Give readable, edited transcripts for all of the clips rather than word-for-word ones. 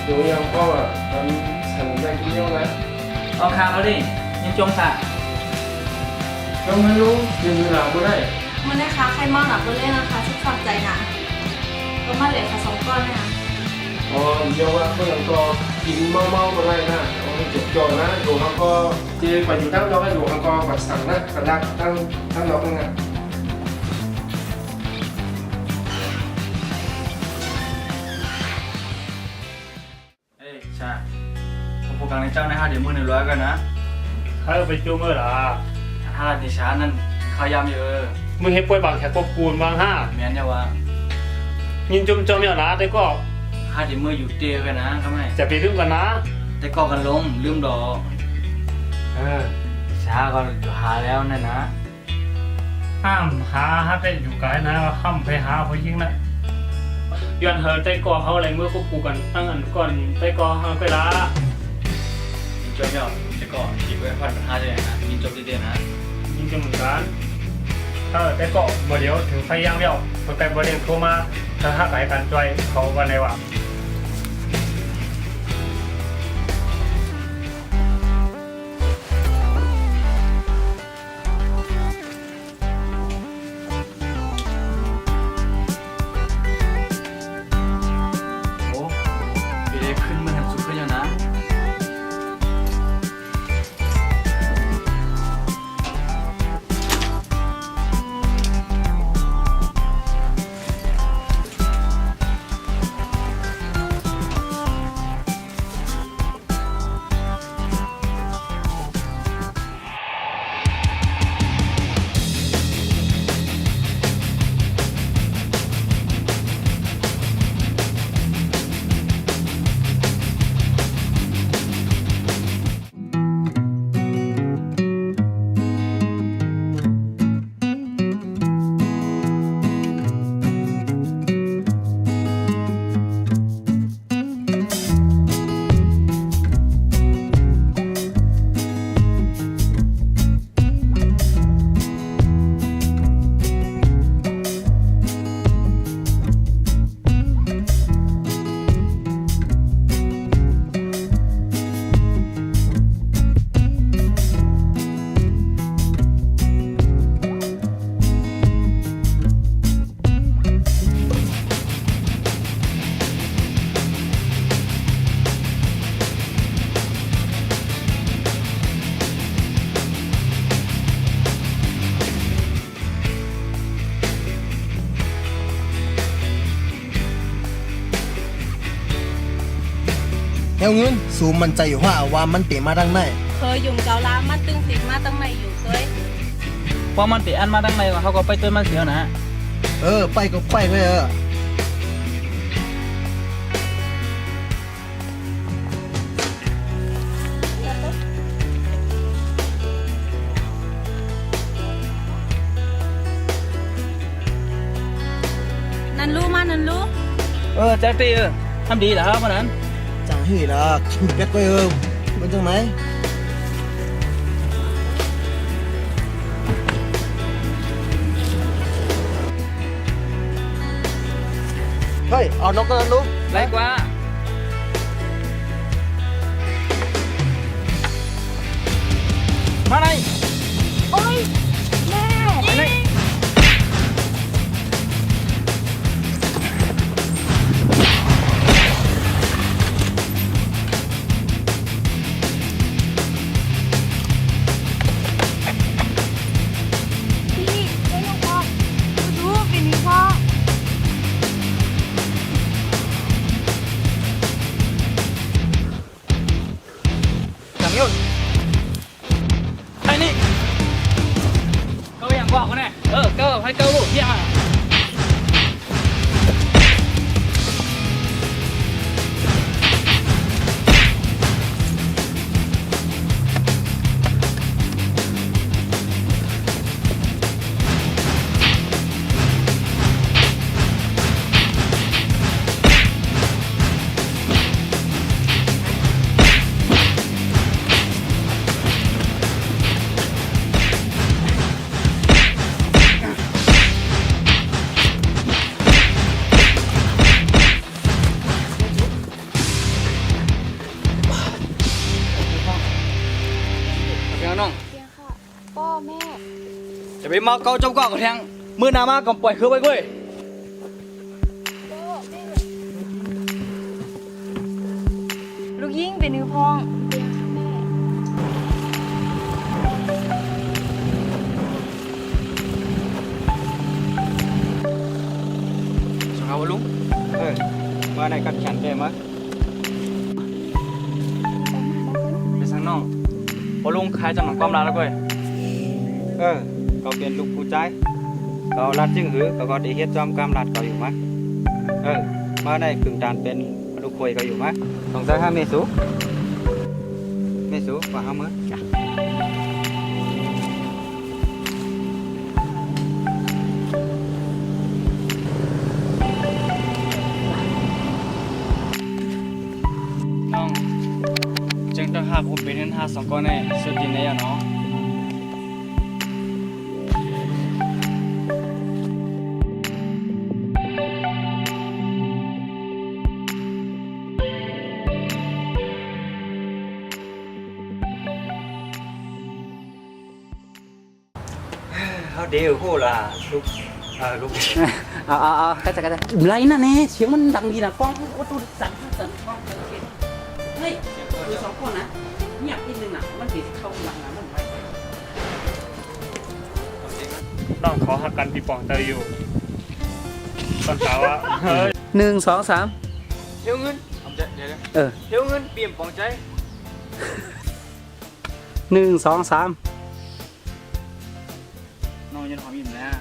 อยู่ยังก็ฉันได้กินเยอะนะเอาข้าวเขาดิยังจงค่ะก็ไม่รู้ยืนหลังก็ได้มันนะคะใครมากหนักก็เล่นนะคะชุดความใจหนาก็มาเหลือค่ะ2 ก้อนนะคะอ๋อเดี๋ยวว่าก็ยังก็กินเมาก็ได้นะจุดจอนะอยู่เขาก็เจี๊ยบอยู่ทั้งเราก็อยู่เขาก็แบบสั่งนะกระดักทั้งเราทั้งนั้นใช่ผมโฟกัสในเจ้านะฮะเดี๋ยวมือหนึ่งร้อยกันนะเขาไปจูงเมื่อหรอถ้าในช้านั่นเขายำเยอะมึงเห็นป่วยบางแขกกปูนบางห้าแม่นยังวะยินจมเนี่ยนะแต่ก็ถ้าเดี๋ยวมืออยู่เตียกันนะเขาไม่จะไปลืมกันนะแต่ก็กันลงลืมดอกช้าก็อยู่หาแล้วนั่นนะห้ามหาได้อยู่ไกลนะห้ามไปหาผู้หญิงนะย้อนเฮอแต่ก็เขาอะไรเมื่อควบคู่กันตั้งอันก่อนแต่ก็ห้ามไปละยิงจบเนี่ยแต่ก็ขีดไว้พันปัญหาเลยนะยิงจบดีๆนะยิงจบเหมือนกันแต่ก็บ่เดี๋ยวถึงไฟย่างเดียวมันไปบ่เรียนโทรมาถ้าไก่กันจอยเขาวันไหนวะเฮวเงินสูมันใจอยู่ว่ามันเตะมาดังไหนเคยยุ่งเกาล้ามันตึงสิมาตั้งไหนอยู่เคยพอมันเตะอันมาตั้งไหนเขาก็ไปตัวมันเสียนะไปก็ไปเลยนันรู้มานันรู้แจ็คตี้ทำดีเหรอครับวันนั้นจังฮีล่ะถูกแบกก็มันจังไหนเฮ้ยเอานกกันดูไรกว่ามาไหนโอ้ยแม่มาไหนไอ้นี่เกาอย่างบอกกันแน่เกาให้เกาลูกพี่อ่ะ น้อง เพียงค่ะพ่อแม่ จะไปเมาเกาเจ้าก่อนกับแทงมือหนามาก่อนปล่อยคือไปเว้ย พ่อแม่ลูกยิ่งเป็นนิ้วพองเพียงค่ะแม่ สงเอาลุงมาในกัดฉันแกมาไปสั่งน้องพอลุงขายจำหนังความรักแล้วเว้ย เขาเป็นลูกผู้ชายเขารัดจึงหือเขาก็ได้เฮ็ดจอมกำรัดเขาอยู่มั้ยมาได้กึ่งดานเป็นลูกคุยเขาอยู่มั้ยสงสัยหาเมสูว่าหามื้อ น้องจึงต้องหาผมเป็นเงิน52ก้อนแน่สุดยินได้อะเนาะ เขาเดียวโหล่ะลูกลูก เอากันไรนะเนี่ยเสียงมันดังดีนะกล้องวัตถุสั่นกล้องเฮ้ยมีสองคนนะเงียบนิดนึงนะมันติดเข้าหลังนะมันไป น้องเขาหักกันปีปองเตยอยู่ตอนเช้าอ่ะ 1 2 3 เดี๋ยวเงินเดี๋ยว เดี๋ยวเงินเปลี่ยนปองใจ 1 2 3 น้องยันหอมอิ่มแล้ว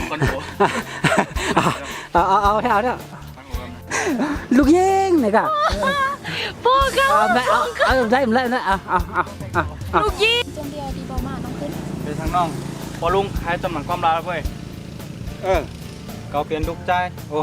คนโห เอาเนี่ยลูกยิงไหนกัน พ่อก็ เอาได้นะเอา ลูกยิ่งจนเดียวดีบอมาน้องขึ้น ไปทางน้องพอลุงขายจำหนังความรักแล้วเว้ย เขาเป็นลูกชายโอ้